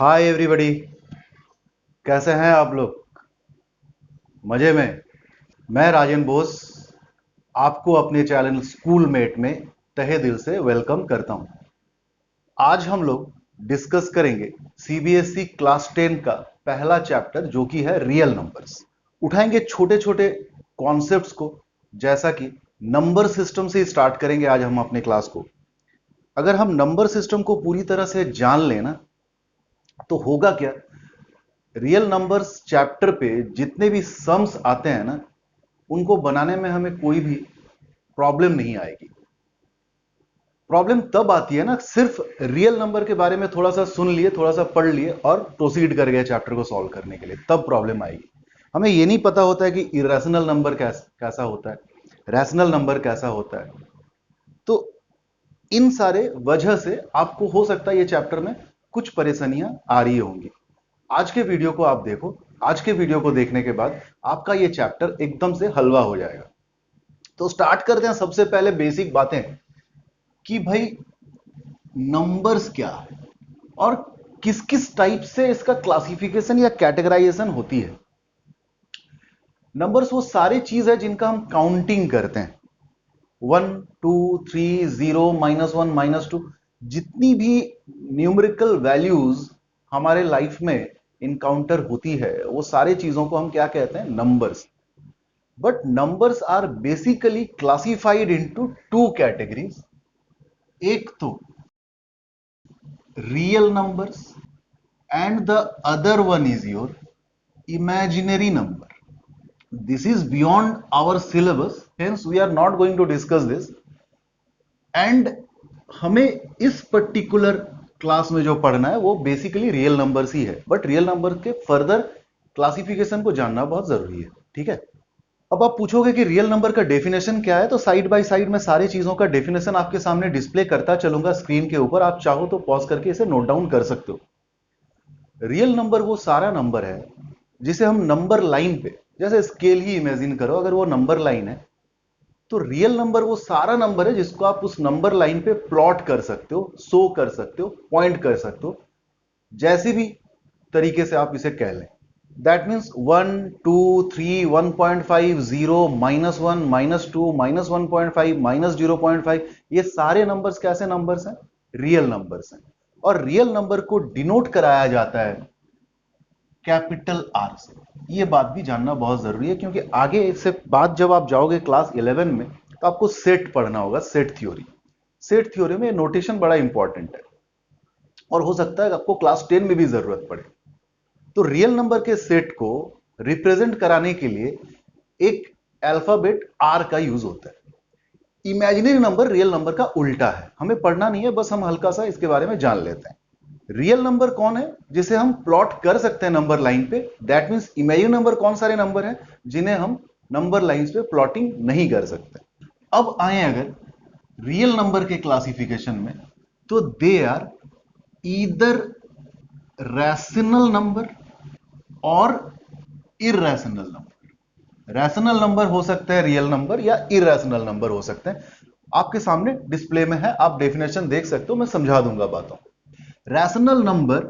Hi everybody. कैसे हैं आप लोग? मजे में। मैं राजन बोस आपको अपने चैनल स्कूल मेट में तहे दिल से वेलकम करता हूं। आज हम लोग डिस्कस करेंगे सीबीएसई क्लास 10 का पहला चैप्टर जो कि है रियल नंबर्स। उठाएंगे छोटे छोटे कॉन्सेप्ट्स को, जैसा कि नंबर सिस्टम से स्टार्ट करेंगे आज हम अपने क्लास को। अगर हम नंबर सिस्टम को पूरी तरह से जान लेना तो होगा क्या, रियल नंबर्स चैप्टर पे जितने भी सम्स आते हैं ना, उनको बनाने में हमें कोई भी प्रॉब्लम नहीं आएगी। प्रॉब्लम तब आती है ना, सिर्फ रियल नंबर के बारे में थोड़ा सा सुन लिए, थोड़ा सा पढ़ लिए और प्रोसीड कर गए चैप्टर को सॉल्व करने के लिए, तब प्रॉब्लम आएगी। हमें ये नहीं पता होता है कि इरेशनल नंबर कैसा होता है, रैशनल नंबर कैसा होता है। तो इन सारे वजह से आपको हो सकता है ये चैप्टर में कुछ परेशानियां आ रही होंगी। आज के वीडियो को आप देखो। आज के वीडियो को देखने के बाद आपका ये चैप्टर एकदम से हलवा हो जाएगा। तो स्टार्ट करते हैं सबसे पहले बेसिक बातें कि भाई नंबर्स क्या है और किस किस टाइप से इसका क्लासिफिकेशन या कैटेगराइजेशन होती है। नंबर्स वो सारी चीज है जिनका हम काउंटिंग करते हैं। 1 2 3 0 -1 -2, जितनी भी न्यूमेरिकल वैल्यूज हमारे लाइफ में इनकाउंटर होती है, वो सारे चीजों को हम क्या कहते हैं, numbers. But numbers are basically classified into two categories. एक तो real numbers and the other one is your imaginary number. This is beyond our syllabus, hence we are not going to discuss this. And हमें इस particular class में जो पढ़ना है वो basically real numbers ही है, बट रियल नंबर के further classification को जानना बहुत जरूरी है। ठीक है। अब आप पूछोगे कि रियल नंबर का डेफिनेशन क्या है, तो साइड बाय साइड में सारी चीजों का डेफिनेशन आपके सामने डिस्प्ले करता चलूंगा स्क्रीन के ऊपर। आप चाहो तो पॉज करके इसे नोट डाउन कर सकते हो। रियल नंबर वो सारा नंबर है जिसे हम नंबर लाइन पे, जैसे स्केल ही इमेजिन करो, अगर वो नंबर लाइन है तो रियल नंबर वो सारा नंबर है जिसको आप उस नंबर लाइन पे प्लॉट कर सकते हो, शो कर सकते हो, पॉइंट कर सकते हो, जैसे भी तरीके से आप इसे कह लें। दैट मीन्स 1 2 3 1.5 0 -1 -2 -1.5 -0.5, ये सारे नंबर्स कैसे नंबर्स हैं, रियल नंबर्स हैं। और रियल नंबर को डिनोट कराया जाता है कैपिटल आर से। ये बात भी जानना बहुत जरूरी है, क्योंकि आगे इससे बाद जब आप जाओगे क्लास 11 में तो आपको सेट पढ़ना होगा, सेट थ्योरी। सेट थ्योरी में नोटेशन बड़ा इंपॉर्टेंट है और हो सकता है आपको क्लास 10 में भी जरूरत पड़े। तो रियल नंबर के सेट को रिप्रेजेंट कराने के लिए एक अल्फाबेट आर का यूज होता है। इमेजिनरी नंबर रियल नंबर का उल्टा है, हमें पढ़ना नहीं है, बस हम हल्का सा इसके बारे में जान लेते हैं। रियल नंबर कौन है जिसे हम प्लॉट कर सकते हैं नंबर लाइन पे, दैट मींस इमेजिनरी नंबर कौन सारे नंबर हैं जिन्हें हम नंबर लाइंस पे प्लॉटिंग नहीं कर सकते। अब आए अगर रियल नंबर के क्लासिफिकेशन में, तो they are either rational number और इरेशनल नंबर। रैशनल नंबर हो सकते हैं रियल नंबर, या इरेशनल नंबर हो सकते हैं। आपके सामने डिस्प्ले में है, आप डेफिनेशन देख सकते हो, मैं समझा दूंगा बातों। Rational number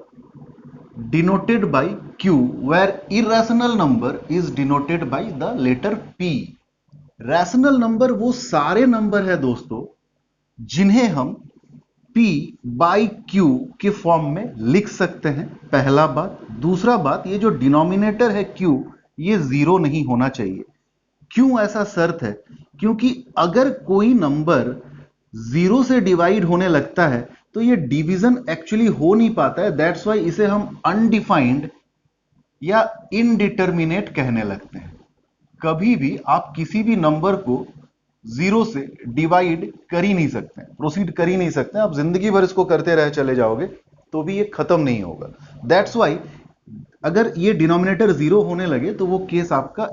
denoted by q, where irrational number is denoted by the letter p. Rational number वो सारे नंबर है दोस्तों जिन्हें हम p बाई q के फॉर्म में लिख सकते हैं, पहला बात। दूसरा बात, ये जो डिनोमिनेटर है q, ये जीरो नहीं होना चाहिए। क्यों ऐसा शर्त है? क्योंकि अगर कोई नंबर जीरो से डिवाइड होने लगता है तो ये डिवीजन एक्चुअली हो नहीं पाता है। दैट्स वाई इसे हम अनडिफाइंड या इनडिटर्मिनेट कहने लगते हैं। कभी भी आप किसी भी नंबर को जीरो से डिवाइड कर ही नहीं सकते, प्रोसीड कर ही नहीं सकते। आप जिंदगी भर इसको करते रहे चले जाओगे तो भी ये खत्म नहीं होगा। दैट्स वाई अगर ये डिनोमिनेटर जीरो होने लगे तो वो केस आपका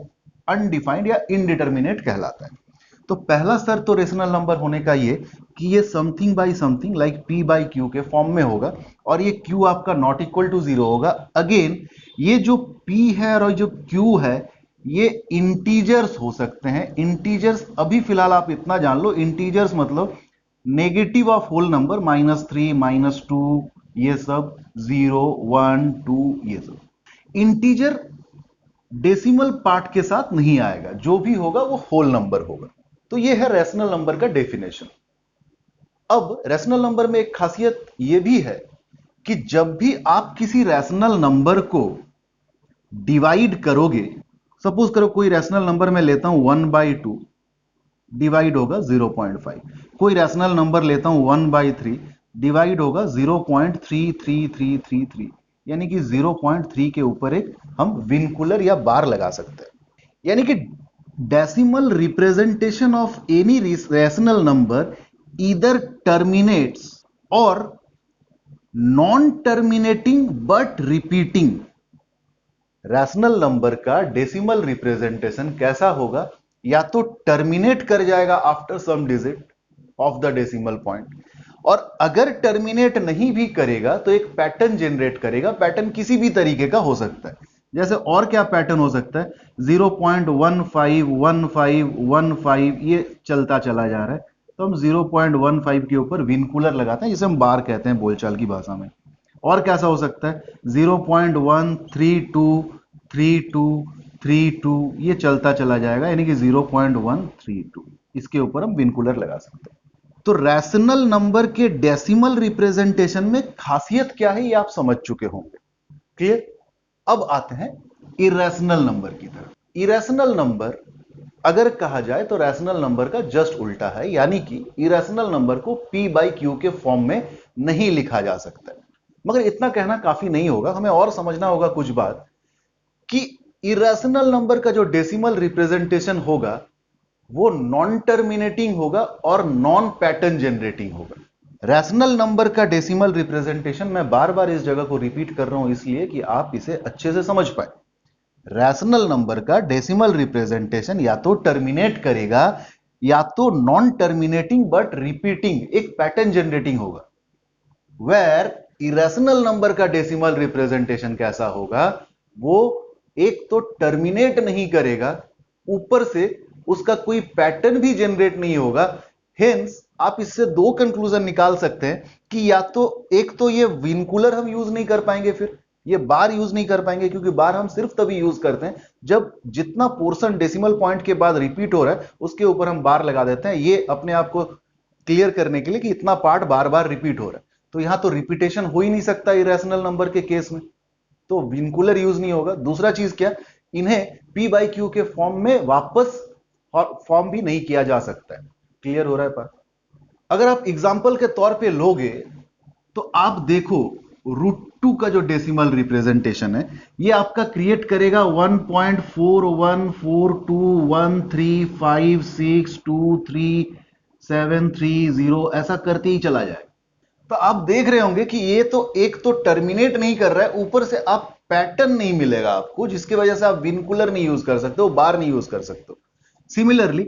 अनडिफाइंड या इनडिटर्मिनेट कहलाता है। तो पहला स्तर तो रेशनल नंबर होने का ये कि ये something by something like p by Q के फॉर्म में होगा, और ये q आपका नॉट इक्वल टू जीरो होगा। अगेन ये जो p है और जो q है, ये इंटीजर्स हो सकते हैं। इंटीजर्स अभी फिलहाल आप इतना जान लो, इंटीजर्स मतलब नेगेटिव ऑफ होल नंबर, -3 -2 ये सब 0 1 2 ये सब। इंटीजर डेसिमल पार्ट के साथ नहीं आएगा, जो भी होगा वो होल नंबर होगा। तो ये है रैशनल नंबर का डेफिनेशन। अब रैशनल नंबर में एक खासियत ये भी है कि जब भी आप किसी रैशनल नंबर को डिवाइड करोगे, सपोज करो कोई रैशनल नंबर मैं लेता हूं 1/2, डिवाइड होगा 0.5। कोई रैशनल नंबर लेता हूं 1/3, डिवाइड होगा 0.33333, यानी कि 0.3 के ऊपर एक हम विनकुलर या बार लगा सकते हैं। यानी कि decimal representation of any rational number either terminates और non terminating but repeating. Rational number का डेसिमल रिप्रेजेंटेशन कैसा होगा? या तो टर्मिनेट कर जाएगा after some digit of the decimal point, और अगर टर्मिनेट नहीं भी करेगा तो एक पैटर्न जनरेट करेगा। पैटर्न किसी भी तरीके का हो सकता है। जैसे और क्या पैटर्न हो सकता है? 0.151515 ये चलता चला जा रहा है, तो हम 0.15 के ऊपर विनकुलर लगाते हैं, जिसे हम बार कहते हैं बोलचाल की भाषा में। और कैसा हो सकता है? 0.1323232 ये चलता चला जाएगा, यानी कि 0.132, इसके ऊपर हम विनकुलर लगा सकते हैं। तो रैशनल नंबर के डेसिमल रिप्रेजेंटेशन में खासियत क्या है ये आप समझ चुके होंगे। क्लियर? अब आते हैं इरेशनल नंबर की तरफ। इरेशनल नंबर अगर कहा जाए तो रैशनल नंबर का जस्ट उल्टा है, यानी कि इरेशनल नंबर को p/q के फॉर्म में नहीं लिखा जा सकता। मगर इतना कहना काफी नहीं होगा, हमें और समझना होगा कुछ बात कि इरेशनल नंबर का जो डेसिमल रिप्रेजेंटेशन होगा वो नॉन टर्मिनेटिंग होगा और नॉन पैटर्न जनरेटिंग होगा। रैशनल नंबर का डेसिमल रिप्रेजेंटेशन, मैं बार बार इस जगह को रिपीट कर रहा हूं इसलिए कि आप इसे अच्छे से समझ पाए। रैशनल नंबर का डेसिमल रिप्रेजेंटेशन या तो टर्मिनेट करेगा या तो नॉन टर्मिनेटिंग बट रिपीटिंग, एक पैटर्न जनरेटिंग होगा। वेयर इरेशनल नंबर का डेसिमल रिप्रेजेंटेशन कैसा होगा? वो एक तो टर्मिनेट नहीं करेगा, ऊपर से उसका कोई पैटर्न भी जनरेट नहीं होगा। हेंस आप इससे दो कंक्लूजन निकाल सकते हैं कि या तो एक तो ये विनकुलर हम यूज नहीं कर पाएंगे, फिर ये बार यूज नहीं कर पाएंगे, क्योंकि बार हम सिर्फ तभी यूज करते हैं जब जितना पोर्शन डेसिमल पॉइंट के बाद रिपीट हो रहा है उसके ऊपर हम बार लगा देते हैं, ये अपने आप को क्लियर करने के लिए कि इतना पार्ट बार बार रिपीट हो रहा है। तो यहां तो रिपीटेशन हो ही नहीं सकता इरेशनल नंबर के केस में, तो विनकुलर यूज नहीं होगा। दूसरा चीज क्या? इन्हें p/q के फॉर्म में वापस फॉर्म भी नहीं किया जा सकता है। क्लियर हो रहा है बात? अगर आप एग्जाम्पल के तौर पे लोगे तो आप देखो √2 का जो डेसिमल रिप्रेजेंटेशन है ये आपका क्रिएट करेगा 1.41421356237330, ऐसा करते ही चला जाए। तो आप देख रहे होंगे कि ये तो एक तो टर्मिनेट नहीं कर रहा है, ऊपर से आप पैटर्न नहीं मिलेगा आपको, जिसकी वजह से आप विनकुलर नहीं यूज कर सकते हो, बार नहीं यूज कर सकते हो। सिमिलरली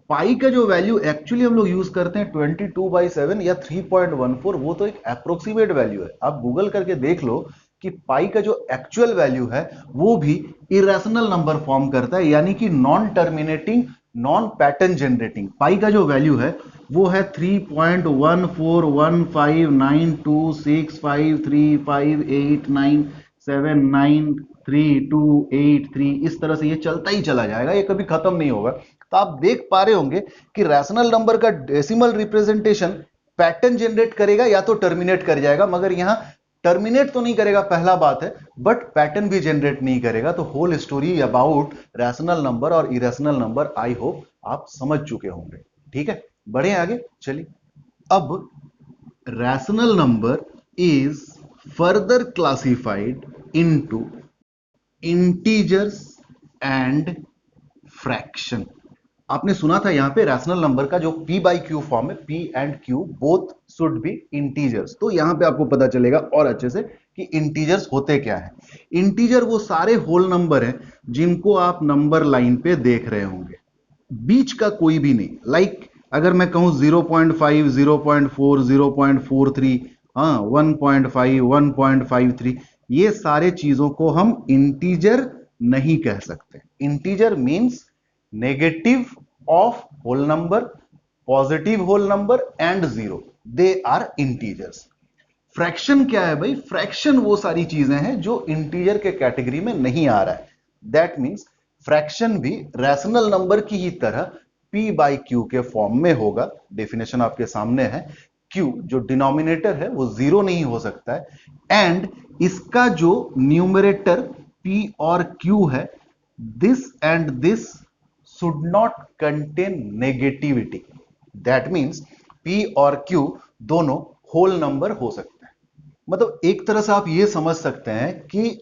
पाई का जो वैल्यू एक्चुअली हम लोग यूज करते हैं 22/7 या 3.14, वो तो एक अप्रोक्सीमेट वैल्यू है। आप गूगल करके देख लो कि पाई का जो एक्चुअल वैल्यू है वो भी इरेशनल नंबर फॉर्म करता है, यानी कि non terminating non pattern generating. Pi का जो वैल्यू है वो है 3.141592653589793283, इस तरह से ये चलता ही चला जाएगा, ये कभी खत्म नहीं होगा। तो आप देख पा रहे होंगे कि रैशनल नंबर का डेसिमल रिप्रेजेंटेशन पैटर्न जनरेट करेगा या तो टर्मिनेट कर जाएगा, मगर यहां टर्मिनेट तो नहीं करेगा, पहला बात है, बट पैटर्न भी जनरेट नहीं करेगा। तो whole story about rational number और इरेशनल नंबर आई होप आप समझ चुके होंगे। ठीक है, बढ़े आगे चलिए। अब rational number is further classified into integers and fraction. आपने सुना था यहां पे रैशनल नंबर का जो p/q फॉर्म है, p and q both should be integers. तो यहां पे आपको पता चलेगा और अच्छे से कि इंटीजर्स होते क्या है। इंटीजर वो सारे होल नंबर हैं जिनको आप नंबर लाइन पे देख रहे होंगे, बीच का कोई भी नहीं। लाइक अगर मैं कहूं 0.5 0.4 0.43, हाँ 1.5 1.53, ये सारे चीजों को हम इंटीजर नहीं कह सकते। Integer means negative of whole number, positive whole number and zero, they are integers. Fraction क्या है भाई? फ्रैक्शन वो सारी चीजें हैं जो इंटीजर के कैटेगरी में नहीं आ रहा है। दैट मीन्स फ्रैक्शन भी रैशनल नंबर की ही तरह p बाई क्यू के फॉर्म में होगा। डेफिनेशन आपके सामने है। q जो डिनोमिनेटर है वो जीरो नहीं हो सकता है, एंड इसका जो न्यूमरेटर p और q है, this and this should not contain negativity. That means p और q दोनों होल नंबर हो सकते हैं। मतलब एक तरह से आप ये समझ सकते हैं कि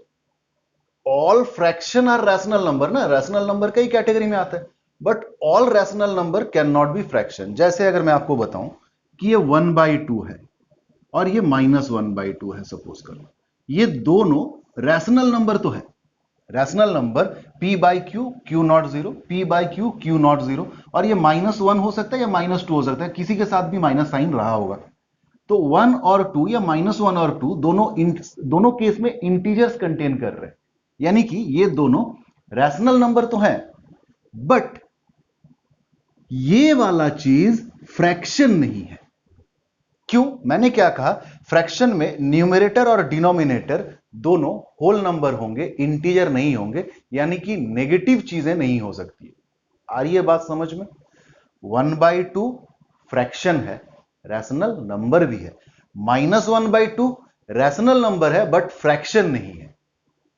all fraction are rational number ना, रैशनल नंबर का ही कैटेगरी में आता है, but all rational number can not be fraction. जैसे अगर मैं आपको बताऊं कि ये 1/2 है और ये -1/2 है, सपोज करो, ये दोनों रैशनल नंबर तो है। Rational number p by Q, Q not zero, p by Q, Q not zero, और ये -1 हो सकता है या -2 हो सकता है, किसी के साथ भी माइनस साइन रहा होगा। तो 1 और 2 या -1 और 2 दोनों केस में इंटीजर्स कंटेन कर रहे हैं, यानी कि ये दोनों रैशनल नंबर तो हैं, बट ये वाला चीज फ्रैक्शन नहीं है। क्यों? मैंने क्या कहा? फ्रैक्शन में न्यूमरेटर और डिनोमिनेटर दोनों होल नंबर होंगे, इंटीजर नहीं होंगे, यानी कि नेगेटिव चीजें नहीं हो सकती। आ रही है बात समझ में? 1/2 फ्रैक्शन है, रैशनल नंबर भी है। -1/2 रैशनल नंबर है बट फ्रैक्शन नहीं है।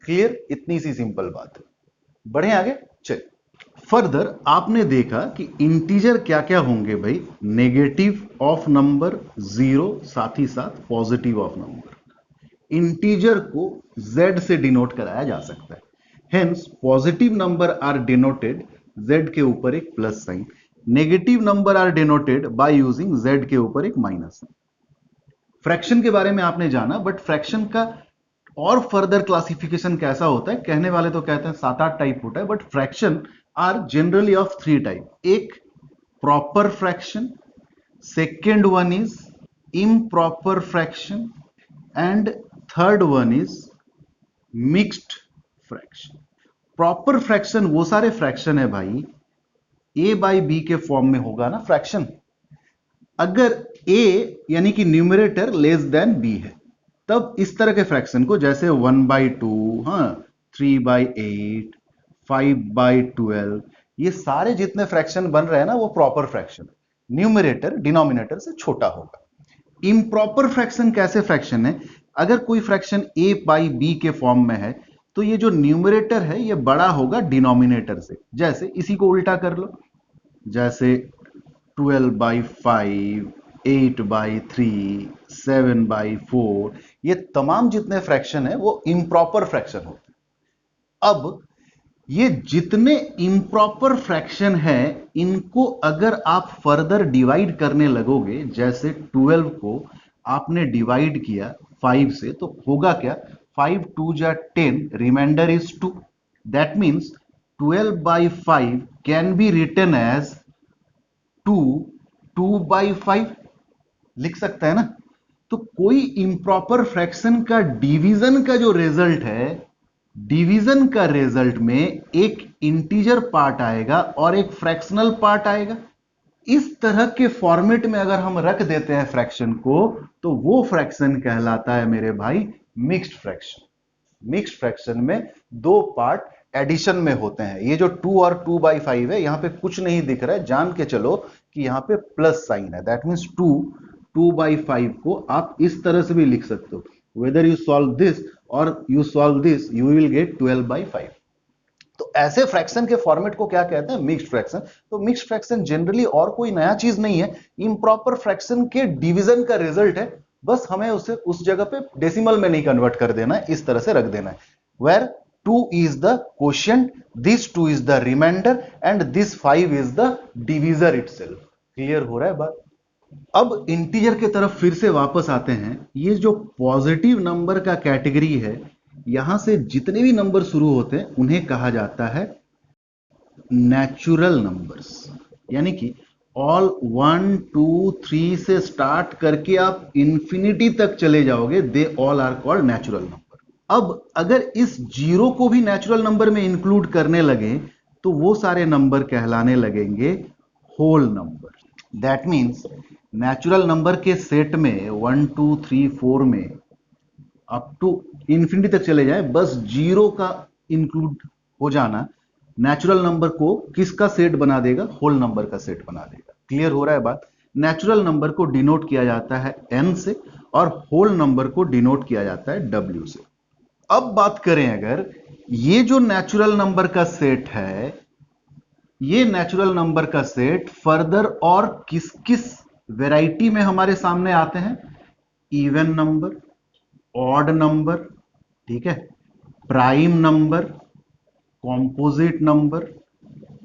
क्लियर? इतनी सी सिंपल बात है। बढ़े आगे चल। फर्दर आपने देखा कि इंटीजर क्या क्या होंगे भाई? नेगेटिव ऑफ नंबर, जीरो, साथ ही साथ पॉजिटिव ऑफ नंबर। इंटीजर को z से डिनोट कराया जा सकता है, hence positive number are denoted z के ऊपर एक plus sign, negative number are denoted by using z के ऊपर एक माइनस साइन। फ्रैक्शन के बारे में आपने जाना, बट फ्रैक्शन का और फर्दर क्लासिफिकेशन कैसा होता है? कहने वाले तो कहते हैं 7-8 टाइप होता है, but fraction are generally of 3 type. एक proper fraction, second one is improper fraction, and third one is mixed fraction. Proper fraction वो सारे फ्रैक्शन है भाई, a बाई बी के फॉर्म में होगा ना फ्रैक्शन। अगर a यानी कि न्यूमरेटर लेस देन b है, तब इस तरह के फ्रैक्शन को, जैसे 1/2, हाँ, 3/8, 5/12, ये सारे जितने फ्रैक्शन बन रहे हैं ना, वो प्रॉपर फ्रैक्शन, न्यूमरेटर डिनोमिनेटर से छोटा होगा। इम्प्रॉपर फ्रैक्शन कैसे फ्रैक्शन है? अगर कोई फ्रैक्शन a बाई बी के फॉर्म में है, तो ये जो न्यूमरेटर है ये बड़ा होगा डिनोमिनेटर से। जैसे इसी को उल्टा कर लो, जैसे 12/5, 8/3, 7/4, ये तमाम जितने फ्रैक्शन है वो इम्प्रॉपर फ्रैक्शन होते हैं। अब ये जितने इम्प्रॉपर फ्रैक्शन है, इनको अगर आप फर्दर डिवाइड करने लगोगे, जैसे 12 को आपने डिवाइड किया 5 से, तो होगा क्या? 5 2 जा 10, remainder is 2। That means 12/5 can be written as 2/5 लिख सकता है ना। तो कोई इंप्रॉपर फ्रैक्शन का डिवीजन का जो रिजल्ट है, डिवीजन का रिजल्ट में एक इंटीजर पार्ट आएगा और एक फ्रैक्शनल पार्ट आएगा। इस तरह के फॉर्मेट में अगर हम रख देते हैं फ्रैक्शन को, तो वो फ्रैक्शन कहलाता है मेरे भाई मिक्स्ड फ्रैक्शन। मिक्स्ड फ्रैक्शन में दो पार्ट एडिशन में होते हैं। ये जो 2 और 2/5 है, यहां पे कुछ नहीं दिख रहा है, जान के चलो कि यहां पे प्लस साइन है। दैट मीन्स 2/5 को आप इस तरह से भी लिख सकते हो। वेदर यू सॉल्व दिस और you solve this, you will get 12/5। तो ऐसे फ्रैक्शन के फॉर्मेट को क्या कहते हैं? Mixed fraction. तो मिक्स्ड फ्रैक्शन जनरली और कोई नया चीज नहीं है, इम्प्रॉपर फ्रैक्शन के डिवीजन का रिजल्ट है। बस हमें उसे उस जगह पे डेसिमल में नहीं कन्वर्ट कर देना है, इस तरह से रख देना है। Where 2 is the quotient, this 2 is the remainder, and this 5 is the divisor itself। Clear हो रहा है बात? अब इंटीजर के तरफ फिर से वापस आते हैं। ये जो पॉजिटिव नंबर का कैटेगरी है, यहां से जितने भी नंबर शुरू होते हैं उन्हें कहा जाता है नेचुरल नंबर्स। यानी कि ऑल 1 2 3 से स्टार्ट करके आप इंफिनिटी तक चले जाओगे, they all are called natural number. अब अगर इस जीरो को भी नेचुरल नंबर में इंक्लूड करने लगे, तो वो सारे नंबर कहलाने लगेंगे whole number. That means natural number के सेट में 1 2 3 4 में अप टू इंफिनिटी तक चले जाए, बस जीरो का इंक्लूड हो जाना नेचुरल नंबर को किसका सेट बना देगा? होल नंबर का सेट बना देगा। क्लियर हो रहा है बात? नेचुरल नंबर को डिनोट किया जाता है n से और होल नंबर को डिनोट किया जाता है w से। अब बात करें, अगर ये जो नेचुरल नंबर का सेट है, ये नेचुरल नंबर का सेट फर्दर और किस किस वैरायटी में हमारे सामने आते हैं? इवन नंबर, ऑड नंबर, ठीक है, prime number, composite number,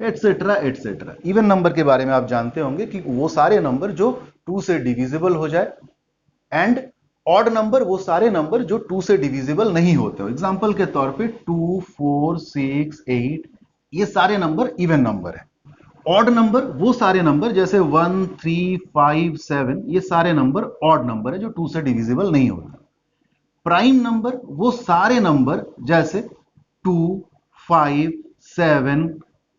etcetera etcetera. Even number के बारे में आप जानते होंगे कि वो सारे नंबर जो 2 से डिविजिबल हो जाए, एंड ऑड नंबर वो सारे नंबर जो 2 से डिविजिबल नहीं होते हो। एग्जांपल के तौर पे 2 4 6 8 ये सारे नंबर इवन नंबर है। ऑड नंबर वो सारे नंबर जैसे 1 3 5 7 ये सारे नंबर ऑड नंबर है जो 2 से डिविजिबल नहीं होते। प्राइम नंबर वो सारे नंबर जैसे 2 5 7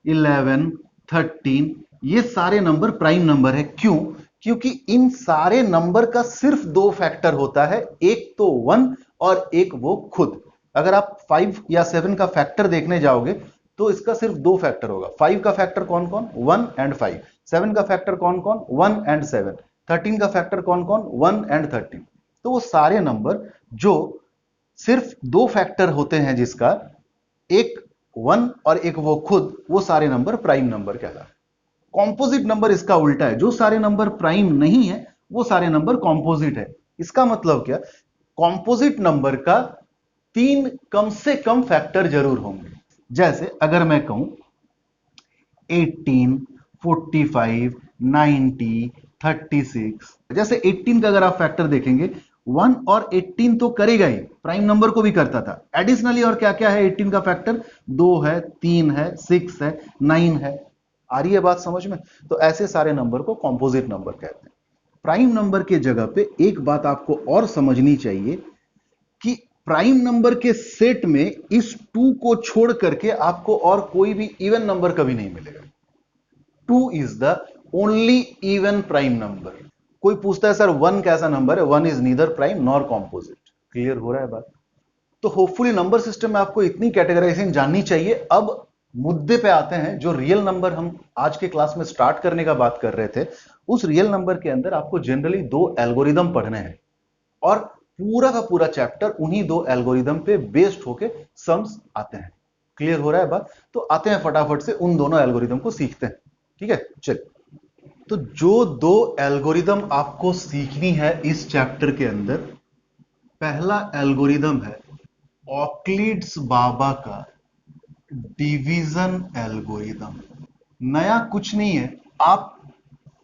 11 13 ये सारे नंबर प्राइम नंबर है। क्यों? क्योंकि इन सारे नंबर का सिर्फ दो फैक्टर होता है, एक तो 1 और एक वो खुद। अगर आप 5 या 7 का फैक्टर देखने जाओगे तो इसका सिर्फ दो फैक्टर होगा। 5 का फैक्टर कौन कौन? 1 एंड 5। 7 का फैक्टर कौन कौन? 1 एंड 7। 13 का फैक्टर कौन कौन? 1 एंड 13। तो वो सारे नंबर जो सिर्फ दो फैक्टर होते हैं, जिसका एक 1 और एक वो खुद, वो सारे नंबर प्राइम नंबर कहलाते हैं। कॉम्पोजिट नंबर इसका उल्टा है, जो सारे नंबर प्राइम नहीं है वो सारे नंबर कॉम्पोजिट है। इसका मतलब क्या? कॉम्पोजिट नंबर का 3 कम से कम फैक्टर जरूर होंगे। जैसे अगर मैं कहूं 18 45 90 36, जैसे 18 का अगर आप फैक्टर देखेंगे 1 और 18 तो करेगा ही, प्राइम नंबर को भी करता था। एडिशनली और क्या क्या है 18 का फैक्टर? 2 है, 3 है, 6 है, 9 है। आ रही है बात समझ में? तो ऐसे सारे नंबर को कंपोजिट नंबर कहते हैं। प्राइम नंबर के जगह पे एक बात आपको और समझनी चाहिए कि प्राइम नंबर के सेट में इस 2 को छोड़ करके आपको और कोई भी इवन नंबर कभी नहीं मिलेगा। 2 is the only even prime number. कोई पूछता है सर 1 कैसा नंबर है? 1 is neither prime nor composite. Clear हो रहा है बात? तो होपफुली नंबर सिस्टम में आपको इतनी कैटेगराइजेशन जाननी चाहिए। अब मुद्दे पे आते हैं, जो रियल नंबर हम आज के क्लास में स्टार्ट करने का बात कर रहे थे, उस रियल नंबर के अंदर आपको जनरली 2 एल्गोरिदम पढ़ने हैं और पूरा का पूरा चैप्टर उन्हीं 2 एल्गोरिदम पे बेस्ड होके सम्स आते हैं। क्लियर हो रहा है बात? तो आते हैं फटाफट से उन दोनों एल्गोरिदम को सीखते हैं। ठीक है, चल। तो जो 2 एल्गोरिदम आपको सीखनी है इस चैप्टर के अंदर, पहला एल्गोरिदम है ऑक्लिड्स बाबा का डिवीजन एल्गोरिदम। नया कुछ नहीं है, आप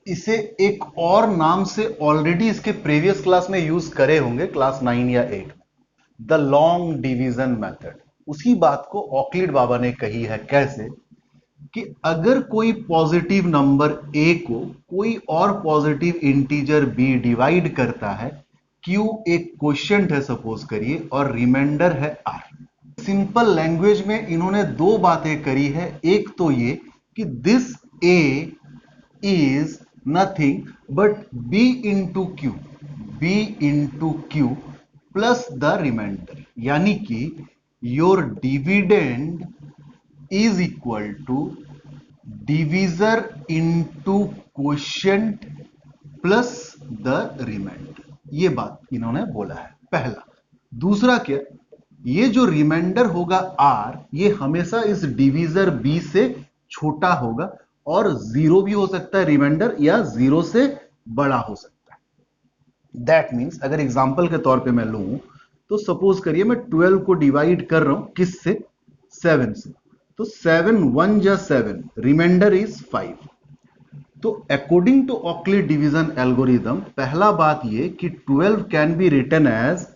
इसे एक और नाम से ऑलरेडी इसके प्रीवियस क्लास में यूज करे होंगे, क्लास 9 या 8, द लॉन्ग डिवीजन मेथड। उसी बात को ऑक्लिड बाबा ने कही है। कैसे? कि अगर कोई पॉजिटिव नंबर a को कोई और पॉजिटिव इंटीजर b डिवाइड करता है, q एक क्वोशिएंट है सपोज करिए और रिमाइंडर है r। सिंपल लैंग्वेज में इन्होंने 2 बातें करी है। एक तो ये कि this a is nothing but b into q, b into q plus the remainder, यानी कि your dividend is equal to divisor into quotient plus the remainder। ये बात इन्होंने बोला है पहला। दूसरा क्या? ये जो रिमाइंडर होगा r, ये हमेशा इस डिविजर b से छोटा होगा और 0 भी हो सकता है रिमाइंडर, या 0 से बड़ा हो सकता है। दैट मीन्स अगर एग्जांपल के तौर पे मैं लूं तो सपोज करिए मैं 12 को डिवाइड कर रहा हूं किससे? 7 से। तो 7 1 जा 7, रिमाइंडर इज 5। तो according to Euclid division algorithm, पहला बात ये कि 12 can be written as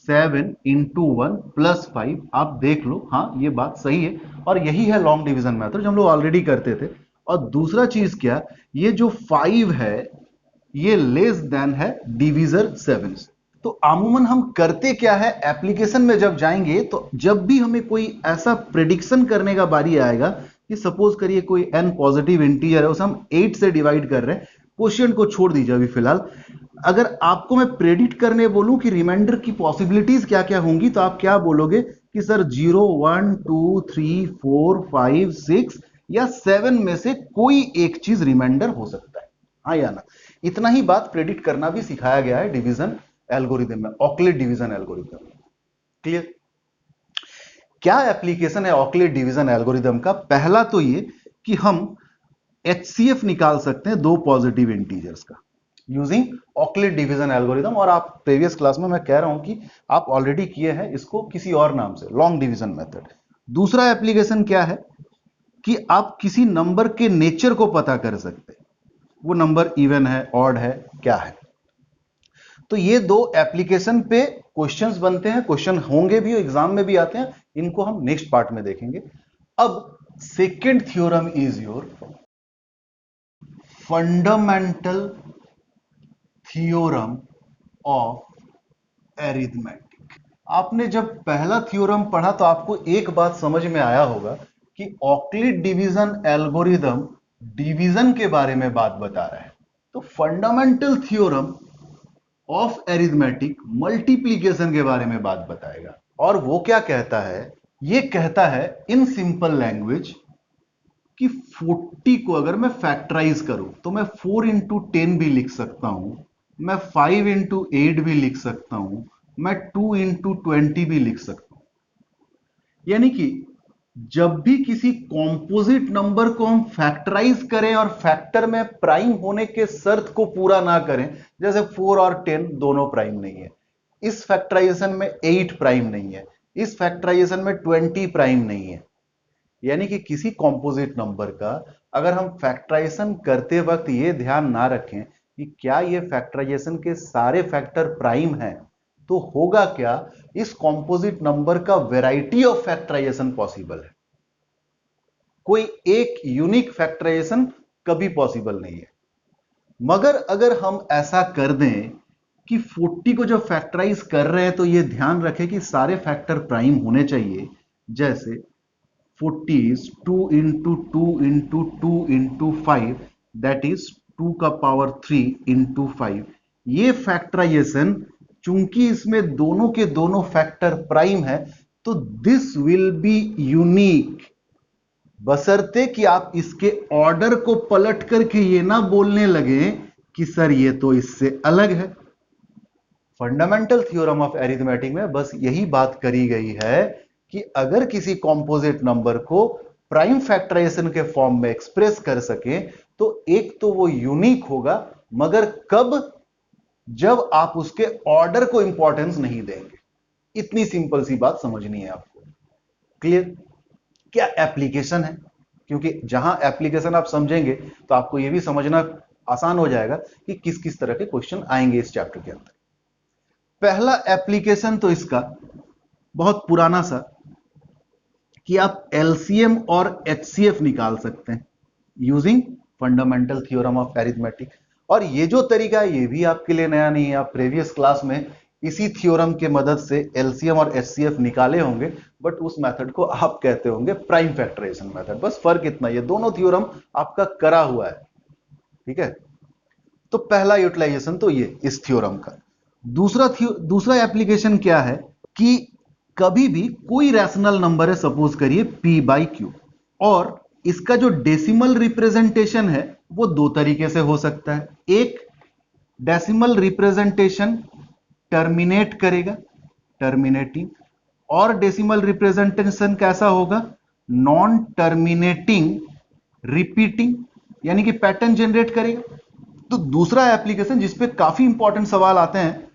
7 into 1 plus 5। आप देख लो, हाँ ये बात सही है और यही है लॉन्ग डिवीजन मेथड जो हम लोग ऑलरेडी करते थे। और दूसरा चीज क्या? ये जो 5 है ये लेस देन है डिवीजर 7 से। तो अमूमन हम करते क्या है, एप्लीकेशन में जब जाएंगे तो जब भी हमें कोई ऐसा प्रेडिक्शन करने का बारी आएगा कि सपोज करिए कोई n पॉजिटिव इंटीजर है, उसे हम 8 से डिवाइड कर रहे हैं, क्वेश्चन को छोड़ दीजिए अभी फिलहाल। अगर आपको मैं प्रेडिक्ट करने बोलूं कि रिमाइंडर की पॉसिबिलिटीज क्या क्या होंगी, तो आप क्या बोलोगे कि सर 0, 1, 2, 3, 4, 5, 6 या 7 में से कोई एक चीज रिमाइंडर हो सकता है, हाँ या ना। इतना ही बात प्रेडिक्ट करना भी सिखाया गया है डिवीजन एल्गोरिथम में, ऑकलेट डिवीजन एल्गोरिथम। क्लियर? क्या एप्लीकेशन है ऑकलेट डिवीजन एल्गोरिथम का? पहला तो ये कि हम HCF निकाल सकते हैं दो पॉजिटिव इंटीजर्स का यूजिंग ऑकलेट डिवीजन एल्गोरिथम। और आप प्रीवियस क्लास में मैं कह रहा हूं कि आप ऑलरेडी किए हैं इसको किसी और नाम से, लॉन्ग डिवीजन मेथड। दूसरा एप्लीकेशन क्या है कि आप किसी नंबर के नेचर को पता कर सकते हैं, वो नंबर इवन है, ऑड है, क्या है। तो ये दो एप्लीकेशन पे क्वेश्चंस बनते हैं, क्वेश्चन होंगे भी, एग्जाम में भी आते हैं, इनको हम नेक्स्ट पार्ट में देखेंगे। अब second theorem is your fundamental theorem of arithmetic. आपने जब पहला थ्योरम पढ़ा तो आपको एक बात समझ में आया होगा कि ऑकलिड डिवीजन एल्गोरिथम डिवीजन के बारे में बात बता रहा है, तो fundamental theorem of arithmetic multiplication के बारे में बात बताएगा। और वो क्या कहता है? ये कहता है इन सिंपल लैंग्वेज कि 40 को अगर मैं फैक्टराइज करूं तो मैं 4 इंटू 10 भी लिख सकता हूं, मैं 5 इंटू 8 भी लिख सकता हूं, मैं 2 इंटू 20 भी लिख सकता हूं। यानी कि जब भी किसी कॉम्पोजिट नंबर को हम फैक्टराइज करें और फैक्टर में प्राइम होने के शर्त को पूरा ना करें, जैसे 4 और 10 दोनों प्राइम नहीं है, इस फैक्टराइजेशन में 8 प्राइम नहीं है, इस फैक्टराइजेशन में 20 प्राइम नहीं है, यानी कि किसी कॉम्पोजिट नंबर का अगर हम फैक्टराइजेशन करते वक्त ये ध्यान ना रखें कि क्या ये फैक्टराइजेशन के सारे फैक्टर प्राइम हैं, तो होगा क्या, इस कॉम्पोजिट नंबर का वैरायटी ऑफ फैक्टराइजेशन पॉसिबल है, कोई एक यूनिक फैक्टराइजेशन कभी पॉसिबल नहीं है। मगर अगर हम ऐसा कर दें कि 40 को जब फैक्टराइज कर रहे हैं तो ये ध्यान रखें कि सारे फैक्टर प्राइम होने चाहिए, जैसे 40 is 2 into 2 into 2 into 5, that is 2 का पावर 3 into 5। ये फैक्टराइजेशन चूंकि इसमें दोनों के दोनों फैक्टर प्राइम है, तो दिस विल बी यूनिक, बशर्ते कि आप इसके ऑर्डर को पलट करके ये ना बोलने लगे कि सर ये तो इससे अलग है। फंडामेंटल थ्योरम ऑफ एरिथमेटिक में बस यही बात करी गई है कि अगर किसी कॉम्पोजिट नंबर को प्राइम फैक्टराइजेशन के फॉर्म में एक्सप्रेस कर सके तो एक तो वो यूनिक होगा, मगर कब? जब आप उसके ऑर्डर को इंपॉर्टेंस नहीं देंगे। इतनी सिंपल सी बात समझनी है आपको। क्लियर? क्या एप्लीकेशन है, क्योंकि जहां एप्लीकेशन आप समझेंगे तो आपको यह भी समझना आसान हो जाएगा कि किस किस तरह के क्वेश्चन आएंगे इस चैप्टर के अंदर। पहला एप्लीकेशन तो इसका बहुत पुराना सा कि आप एलसीएम और एचसीएफ निकाल सकते हैं using fundamental theorem of arithmetic. और ये जो तरीका है ये भी आपके लिए नया नहीं है, आप प्रीवियस क्लास में इसी थ्योरम के मदद से एलसीएम और एचसीएफ निकाले होंगे, बट उस मेथड को आप कहते होंगे प्राइम फैक्टराइजेशन मेथड। बस फर्क इतना, ये दोनों थ्योरम आपका करा हुआ है, ठीक है। तो पहला यूटिलाइजेशन तो ये इस थ्योरम का। दूसरा एप्लीकेशन क्या है कि कभी भी कोई रैशनल नंबर है, सपोज करिए p बाई क्यू, और इसका जो डेसिमल रिप्रेजेंटेशन है वो दो तरीके से हो सकता है। एक, डेसिमल रिप्रेजेंटेशन टर्मिनेट करेगा, टर्मिनेटिंग, और डेसिमल रिप्रेजेंटेशन कैसा होगा? नॉन टर्मिनेटिंग रिपीटिंग, यानी कि पैटर्न जनरेट करेगा। तो दूसरा एप्लीकेशन जिसपे काफी इंपॉर्टेंट सवाल आते हैं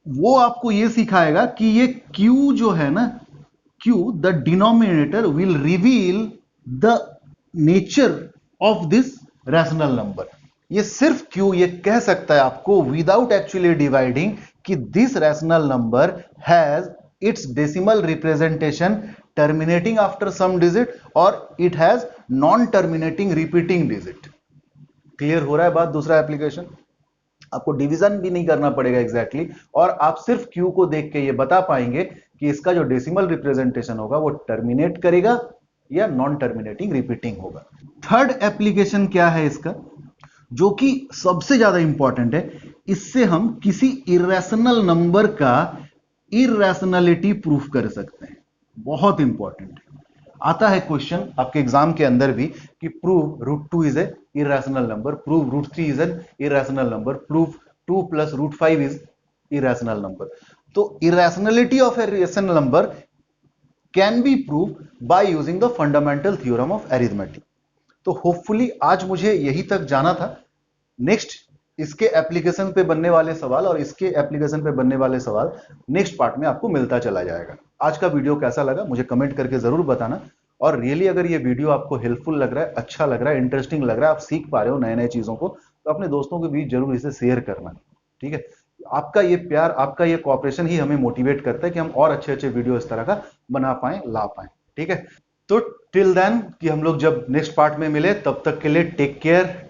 वो आपको ये सिखाएगा कि ये Q जो है ना, Q the denominator will reveal the nature of this rational number. ये सिर्फ Q ये कह सकता है आपको विदाउट एक्चुअली डिवाइडिंग कि this rational number has its decimal representation terminating after some digit और it has non terminating repeating digit. Clear हो रहा है बात? दूसरा एप्लीकेशन आपको डिवीजन भी नहीं करना पड़ेगा एग्जैक्टली और आप सिर्फ Q को देख के ये बता पाएंगे कि इसका जो डेसिमल रिप्रेजेंटेशन होगा वो टर्मिनेट करेगा या नॉन टर्मिनेटिंग रिपीटिंग होगा। थर्ड एप्लीकेशन क्या है इसका? जो कि सबसे ज्यादा इंपॉर्टेंट है, इससे हम किसी इरेशनल नंबर का इरेशनलिटी प्रूफ कर सकते हैं। बहुत इंपॉर्टेंट है। आता है क्वेश्चन आपके एग्जाम के अंदर भी कि prove √2 is a irrational number, prove √3 is an irrational number, prove 2 + √5 is irrational number. तो irrationality of a rational number can be prove by using the fundamental theorem of arithmetic. तो hopefully आज मुझे यही तक जाना था। नेक्स्ट इसके application पे बनने वाले सवाल और इसके एप्लीकेशन पे बनने वाले सवाल नेक्स्ट पार्ट में आपको मिलता चला जाएगा। आज का वीडियो कैसा लगा मुझे कमेंट करके जरूर बताना। और रियली अगर ये वीडियो आपको हेल्पफुल लग रहा है, अच्छा लग रहा है, इंटरेस्टिंग लग रहा है, आप सीख पा रहे हो नए नए चीजों को, तो अपने दोस्तों के बीच जरूर इसे शेयर करना। ठीक है, आपका ये प्यार, आपका ये कोऑपरेशन ही हमें मोटिवेट करता है कि हम और अच्छे अच्छे वीडियो इस तरह का बना पाए, ला पाए। ठीक है, तो टिल देन कि हम लोग जब नेक्स्ट पार्ट में मिले, तब तक के लिए टेक केयर,